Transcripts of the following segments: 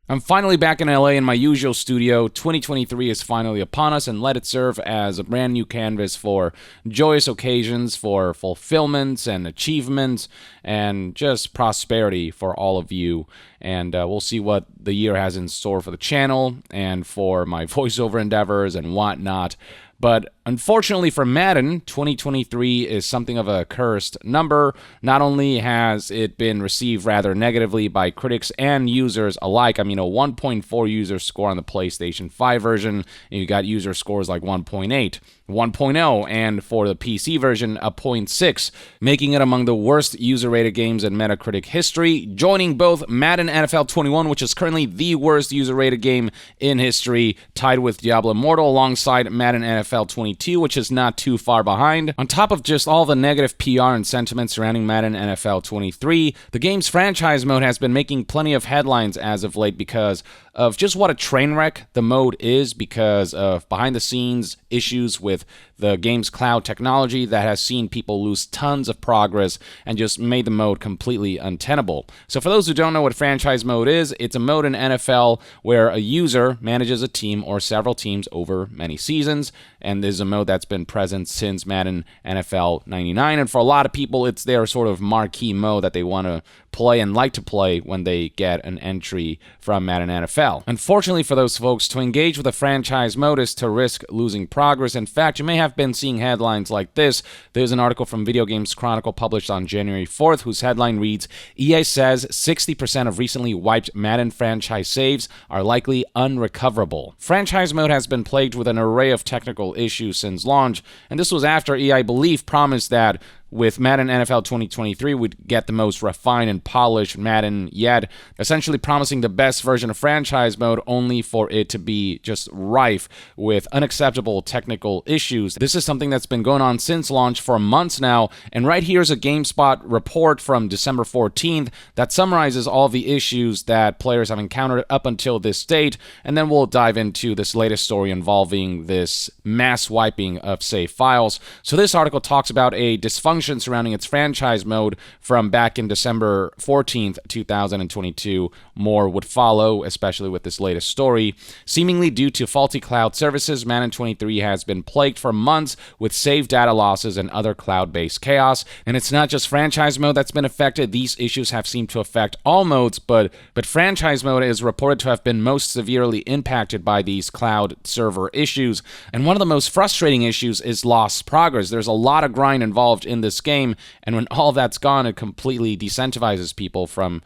I'm finally back in LA in my usual studio. 2023 is finally upon us, and let it serve as a brand new canvas for joyous occasions, for fulfillments and achievements, and just prosperity for all of you. And we'll see what the year has in store for the channel and for my voiceover endeavors and whatnot. But unfortunately for Madden, 2023 is something of a cursed number. Not only has it been received rather negatively by critics and users alike, I mean, a 1.4 user score on the PlayStation 5 version, and you got user scores like 1.8, 1.0, and for the PC version, a 0.6, making it among the worst user-rated games in Metacritic history, joining both Madden NFL 21, which is currently the worst user-rated game in history, tied with Diablo Immortal, alongside Madden NFL 22, which is not too far behind. On top of just all the negative PR and sentiment surrounding Madden NFL 23, the game's franchise mode has been making plenty of headlines as of late because of just what a train wreck the mode is, because of behind-the-scenes issues with the game's cloud technology that has seen people lose tons of progress and just made the mode completely untenable. So for those who don't know what franchise mode is, it's a mode in NFL where a user manages a team or several teams over many seasons, and this is a mode that's been present since Madden NFL 99, and for a lot of people, it's their sort of marquee mode that they want to play and like to play when they get an entry from Madden NFL. Unfortunately for those folks, to engage with a franchise mode is to risk losing progress. In fact, you may have been seeing headlines like this. There's an article from Video Games Chronicle published on January 4th whose headline reads, EA says 60% of recently wiped Madden franchise saves are likely unrecoverable. Franchise mode has been plagued with an array of technical issues since launch, and this was after EA, I believe, promised that with Madden NFL 2023, we'd get the most refined and polished Madden yet, essentially promising the best version of franchise mode only for it to be just rife with unacceptable technical issues. This is something that's been going on since launch for months now, and right here's a GameSpot report from December 14th that summarizes all the issues that players have encountered up until this date, and then we'll dive into this latest story involving this mass wiping of save files. So this article talks about a dysfunction surrounding its franchise mode from back in December 14th, 2022. More would follow, especially with this latest story. Seemingly due to faulty cloud services, Madden 23 has been plagued for months with save data losses and other cloud-based chaos. And it's not just franchise mode that's been affected. These issues have seemed to affect all modes, but franchise mode is reported to have been most severely impacted by these cloud server issues. And one of the most frustrating issues is lost progress. There's a lot of grind involved in this game, and when all that's gone, it completely decentivizes people from,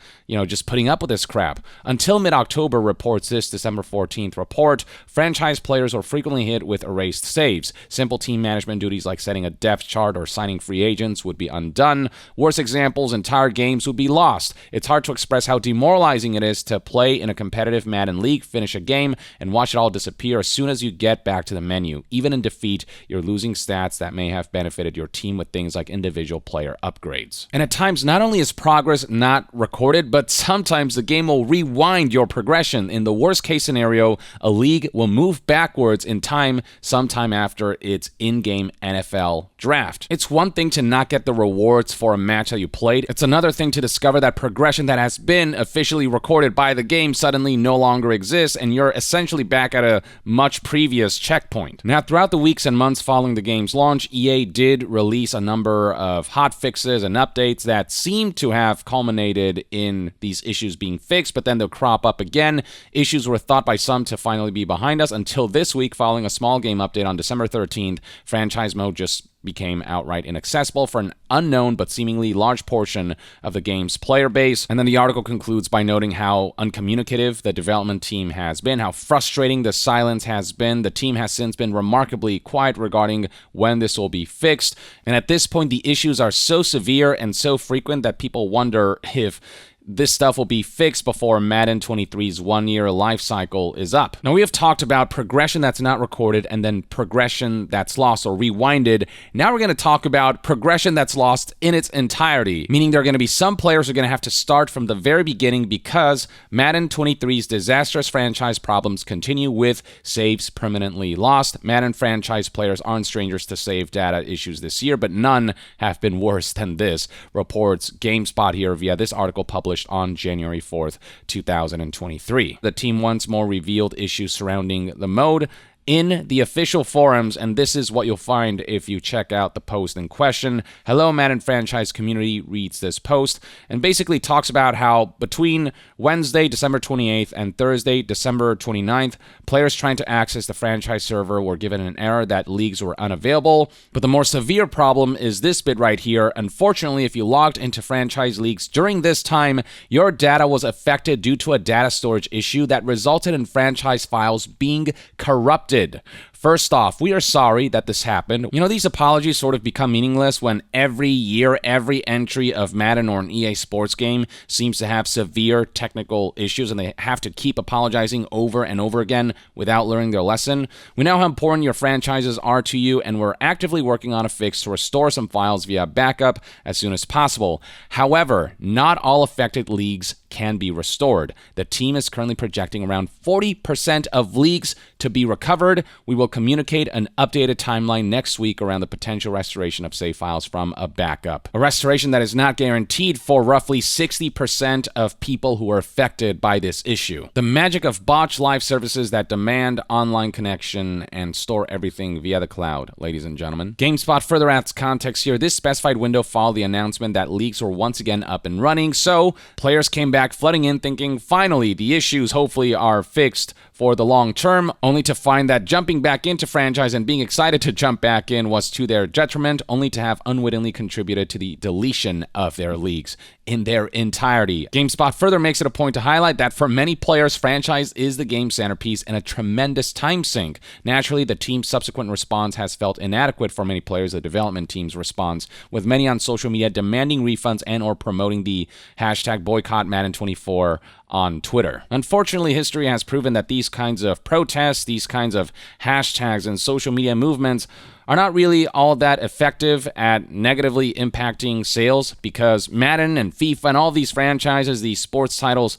just putting up with this crap. Until mid-October, reports this December 14th report, franchise players were frequently hit with erased saves. Simple team management duties like setting a depth chart or signing free agents would be undone. Worse examples, entire games would be lost. It's hard to express how demoralizing it is to play in a competitive Madden league, finish a game, and watch it all disappear as soon as you get back to the menu. Even in defeat, you're losing stats that may have benefited your team with things like individual player upgrades. And at times, not only is progress not recorded, but sometimes the game will rewind your progression. In the worst case scenario, a league will move backwards in time sometime after its in-game NFL draft. It's one thing to not get the rewards for a match that you played. It's another thing to discover that progression that has been officially recorded by the game suddenly no longer exists, and you're essentially back at a much previous checkpoint. Now, throughout the weeks and months following the game's launch, EA did release a number of hot fixes and updates that seem to have culminated in these issues being fixed, but then they'll crop up again. Issues were thought by some to finally be behind us until this week, following a small game update on December 13th. Franchise mode just became outright inaccessible for an unknown but seemingly large portion of the game's player base. And then the article concludes by noting how uncommunicative the development team has been, how frustrating the silence has been. The team has since been remarkably quiet regarding when this will be fixed. And at this point, the issues are so severe and so frequent that people wonder if this stuff will be fixed before Madden 23's one-year life cycle is up. Now, we have talked about progression that's not recorded and then progression that's lost or rewinded. Now we're going to talk about progression that's lost in its entirety, meaning there are going to be some players who are going to have to start from the very beginning because Madden 23's disastrous franchise problems continue with saves permanently lost. Madden franchise players aren't strangers to save data issues this year, but none have been worse than this, reports GameSpot here via this article published published on January 4th, 2023. The team once more revealed issues surrounding the mode in the official forums, and this is what you'll find if you check out the post in question. Hello Madden franchise community reads this post and basically talks about how between Wednesday, December 28th and Thursday, December 29th, players trying to access the franchise server were given an error that leagues were unavailable. But the more severe problem is this bit right here. Unfortunately, if you logged into franchise leagues during this time, your data was affected due to a data storage issue that resulted in franchise files being corrupted. First off, we are sorry that this happened. You know, these apologies sort of become meaningless when every year, every entry of Madden or an EA Sports game seems to have severe technical issues and they have to keep apologizing over and over again without learning their lesson. We know how important your franchises are to you, and we're actively working on a fix to restore some files via backup as soon as possible. However, not all affected leagues can be restored. The team is currently projecting around 40% of leagues to be recovered. We will communicate an updated timeline next week around the potential restoration of save files from a backup. A restoration that is not guaranteed for roughly 60% of people who are affected by this issue. The magic of botched live services that demand online connection and store everything via the cloud, ladies and gentlemen. GameSpot further adds context here. This specified window followed the announcement that leagues were once again up and running, so players came back flooding in thinking, finally, the issues hopefully are fixed for the long term, only to find that jumping back into franchise and being excited to jump back in was to their detriment, only to have unwittingly contributed to the deletion of their leagues in their entirety. GameSpot further makes it a point to highlight that for many players, franchise is the game centerpiece and a tremendous time sink. Naturally, the team's subsequent response has felt inadequate for many players. The development team's response, with many on social media demanding refunds and or promoting the hashtag boycott Madden 24 on Twitter. Unfortunately, history has proven that these kinds of protests, these kinds of hashtags and social media movements are not really all that effective at negatively impacting sales, because Madden and FIFA and all these franchises, these sports titles,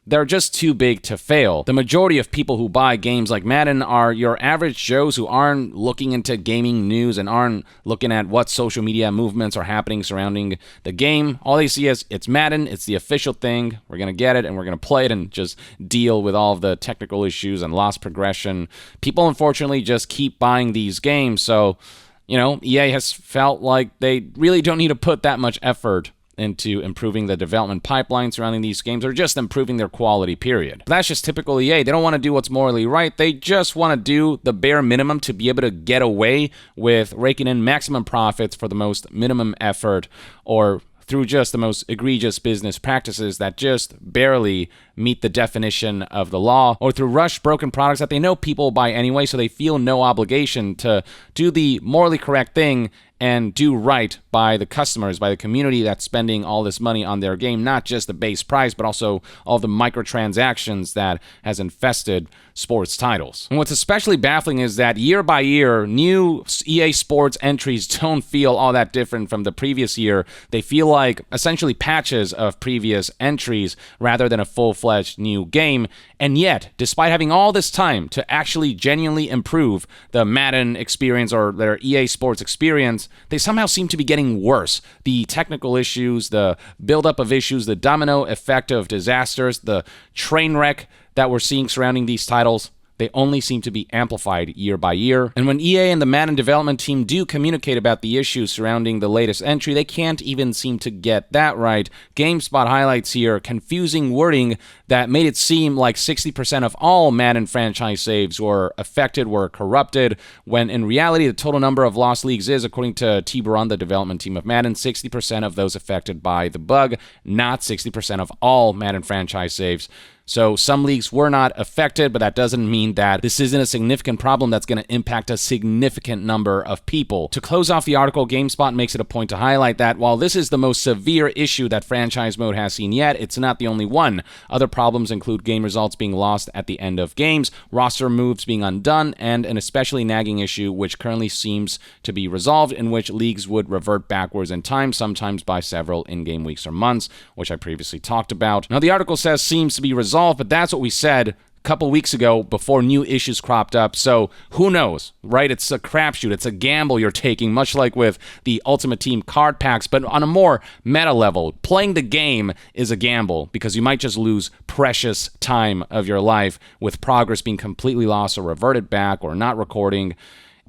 they're just too big to fail. The majority of people who buy games like Madden are your average Joes who aren't looking into gaming news and aren't looking at what social media movements are happening surrounding the game. All they see is it's Madden, it's the official thing, we're going to get it and we're going to play it and just deal with all of the technical issues and lost progression. People, unfortunately, just keep buying these games, so, you know, EA has felt like they really don't need to put that much effort into improving the development pipeline surrounding these games, or just improving their quality, period. That's just typical EA. They don't want to do what's morally right. They just want to do the bare minimum to be able to get away with raking in maximum profits for the most minimum effort, or through just the most egregious business practices that just barely meet the definition of the law, or through rushed, broken products that they know people will buy anyway, so they feel no obligation to do the morally correct thing and do right by the customers, by the community that's spending all this money on their game, not just the base price, but also all the microtransactions that has infested sports titles. And what's especially baffling is that year by year, new EA Sports entries don't feel all that different from the previous year. They feel like essentially patches of previous entries rather than a full-fledged new game. And yet, despite having all this time to actually genuinely improve the Madden experience or their EA Sports experience, they somehow seem to be getting worse. The technical issues, the buildup of issues, the domino effect of disasters, the train wreck that we're seeing surrounding these titles, they only seem to be amplified year by year. And when EA and the Madden development team do communicate about the issues surrounding the latest entry, they can't even seem to get that right. GameSpot highlights here confusing wording that made it seem like 60% of all Madden franchise saves were affected, were corrupted, when in reality the total number of lost leagues is, according to Tiburon, the development team of Madden, 60% of those affected by the bug, not 60% of all Madden franchise saves. So some leagues were not affected, but that doesn't mean that this isn't a significant problem that's going to impact a significant number of people. To close off the article, GameSpot makes it a point to highlight that while this is the most severe issue that franchise mode has seen yet, it's not the only one. Other problems include game results being lost at the end of games, roster moves being undone, and an especially nagging issue which currently seems to be resolved, in which leagues would revert backwards in time, sometimes by several in-game weeks or months, which I previously talked about. Now, the article says seems to be resolved, but that's what we said couple weeks ago before new issues cropped up. So who knows, right? It's a crapshoot. It's a gamble you're taking, much like with the Ultimate Team card packs, but on a more meta level. Playing the game is a gamble because you might just lose precious time of your life with progress being completely lost or reverted back or not recording.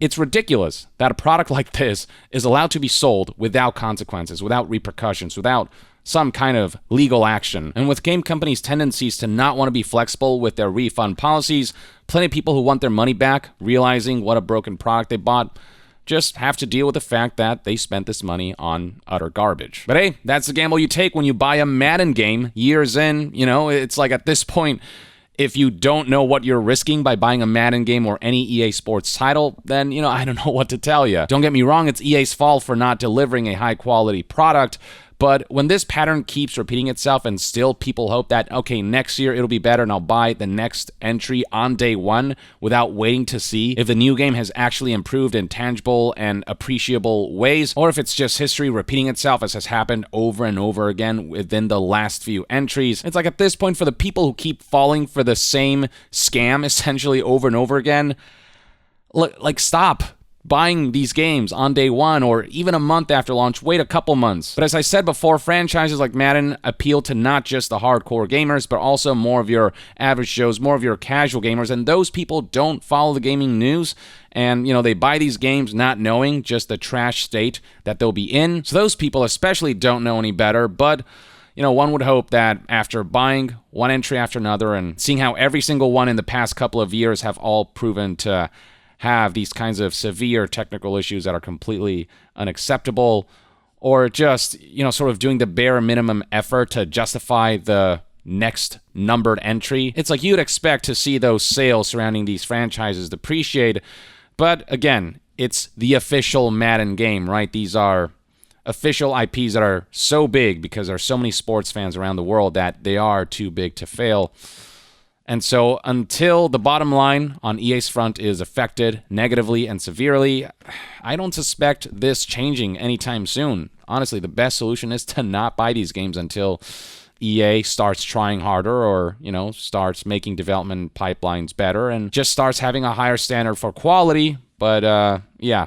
It's ridiculous that a product like this is allowed to be sold without consequences, without repercussions, without some kind of legal action. And with game companies' tendencies to not want to be flexible with their refund policies, plenty of people who want their money back, realizing what a broken product they bought, just have to deal with the fact that they spent this money on utter garbage. But hey, that's the gamble you take when you buy a Madden game years in. You know, it's like at this point, if you don't know what you're risking by buying a Madden game or any EA Sports title, then, you know, I don't know what to tell you. Don't get me wrong, it's EA's fault for not delivering a high-quality product, but when this pattern keeps repeating itself and still people hope that, okay, next year it'll be better and I'll buy the next entry on day one without waiting to see if the new game has actually improved in tangible and appreciable ways, or if it's just history repeating itself as has happened over and over again within the last few entries. It's like at this point, for the people who keep falling for the same scam essentially over and over again, like stop buying these games on day one or even a month after launch. Wait a couple months. But as I said before, franchises like Madden appeal to not just the hardcore gamers, but also more of your average Joes, more of your casual gamers, and those people don't follow the gaming news, and, you know, they buy these games not knowing just the trash state that they'll be in. So those people especially don't know any better, but you know, one would hope that after buying one entry after another and seeing how every single one in the past couple of years have all proven to have these kinds of severe technical issues that are completely unacceptable, or just, you know, sort of doing the bare minimum effort to justify the next numbered entry. It's like you'd expect to see those sales surrounding these franchises depreciate, but again, it's the official Madden game, right? These are official IPs that are so big because there are so many sports fans around the world that they are too big to fail. And so until the bottom line on EA's front is affected negatively and severely, I don't suspect this changing anytime soon. Honestly, the best solution is to not buy these games until EA starts trying harder, or, you know, starts making development pipelines better and just starts having a higher standard for quality. But yeah,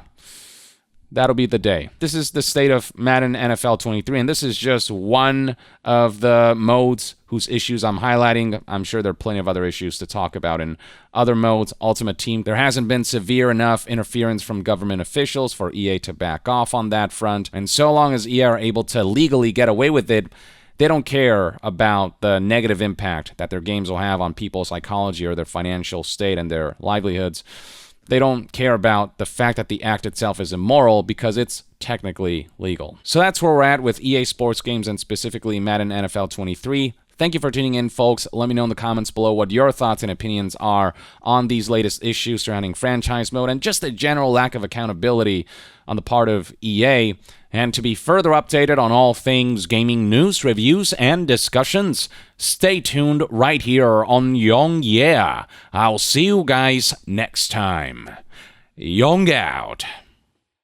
that'll be the day. This is the state of Madden NFL 23, and this is just one of the modes whose issues I'm highlighting. I'm sure there are plenty of other issues to talk about in other modes. Ultimate Team, there hasn't been severe enough interference from government officials for EA to back off on that front, and so long as EA are able to legally get away with it, they don't care about the negative impact that their games will have on people's psychology or their financial state and their livelihoods. They don't care about the fact that the act itself is immoral because it's technically legal. So that's where we're at with EA Sports games and specifically Madden NFL 23. Thank you for tuning in, folks. Let me know in the comments below what your thoughts and opinions are on these latest issues surrounding franchise mode and just the general lack of accountability on the part of EA. And to be further updated on all things gaming news, reviews, and discussions, stay tuned right here on Young Yeah. I'll see you guys next time. Young out.